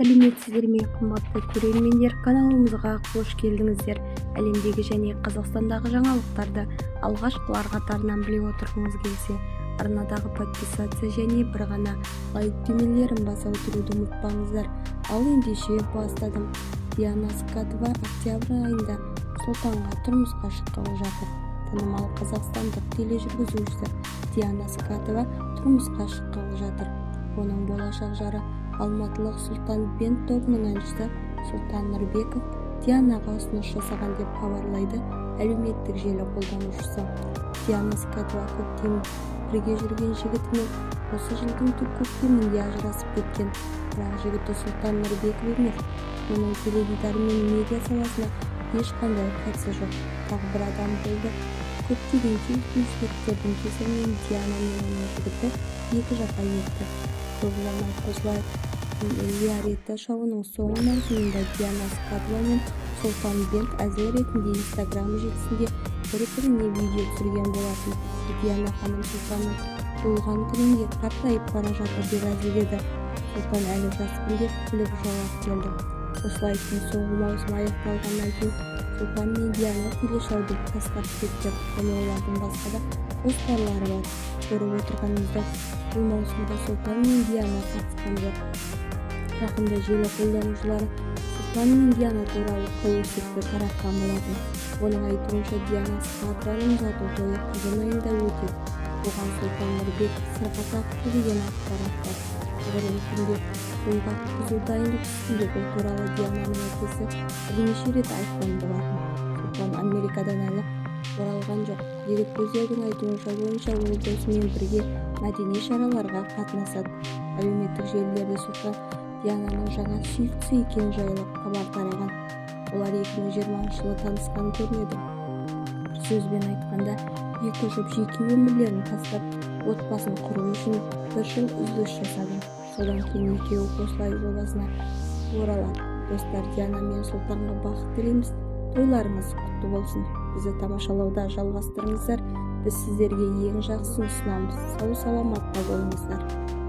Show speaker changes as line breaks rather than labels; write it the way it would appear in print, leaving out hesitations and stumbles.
сәлеметсіздер ме, қымбатты көрермендер, каналымызға қош келдіңіздер. Әлемдегі және Қазақстандағы жаңалықтарды алғашқылар қатарынан біле отырғыңыз келсе, арнадағы подписация және бір ғана лайк түймелерін баса отыруды ұмытпаңыздар. Ал ендеше бастадым. Диана Скатова октябрь айында Сұлтанға тұрмысқа шыққалы жатыр. Танымал қазақстандық тележүргізуші Диана Скатова тұрмысқа шыққалы жатыр. Оның болашақ жары алматылық Сұлтан бенд тобының әншісі Сұлтан Нұрбеков Дианаға ұсыныс жасаған деп хабарлайды әлеуметтік желі қолданушысы. Диана Скатова көптен бірге жүрген жігітімен осы жылдың көктемінде ажырасып кеткен. Бірақ жігіті Сұлтан Нұрбеков емес. Оның теледидар мен медиа саласына ешқандай қатысы жоқ. Тағы бір адам болды. Көптеген келіспеушіліктердің кесірінен Диана мен оның жігіті екі жаққа кетті. Көп ұзамай қосылай реалити шоуының соңғы маусымында Диана Скатова мен Сұлтан бенд әзіл ретінде Инстаграм желісінде бір-біріне видео түсірген болатын. Диана ханым Сұлтанның туылған күнінде қартайып бара жатыр деп әзілдеді. Сұлтан әлі жаспын деп күліп жауап берді. Осылайша соңғы маусым аяқталғаннан кейін Сұлтан мен Диана телешоуды тастап кетті. Және олардың басқа да жоспарлары бар. Көріп отырғанымыздай, бұл маусымда Сұлтан мен Диана қатысқан жоқ. Жақында желі қолданушылары Сұлтан мен Диана туралы қауесетті таратқан болатын. Оның айтуынша Диана Скатованың ұзату тойы қазан айында өтеді. Оған Сұлтан Нұрбеков сырға тартты деген ақпарат бар. Бүгінгі күнде тойға қызу дайындық үстінде. Бұл туралы Диананың әкесі бірнеше рет айтқан болатын. Сұлтан Америкадан әлі оралған жоқ. Дереккөздердің айтуынша ол досымен бірге мәдени шараларға қатынасады. Әлеуметтік желілерде Сұлтан Диананың жаңа сүйіктісі екені жайлы хабар тараған. Олар 2020 жылы танысқан көрінеді. Бір сөзбен айтқанда, екі жұп жеке өмірлерін тастап, отбасын құру үшін бір жыл үзіліс жасады. Содан кейін екеуі қосылай жобасына оралады. Достар, Диана мен Сұлтанға бақыт тілейміз. Тойларыңыз құтты болсын. Бізді тамашалауда жалғастырыңыздар. Біз сіздерге ең жақсысын ұсынамыз. Сау саламатта болыңыздар.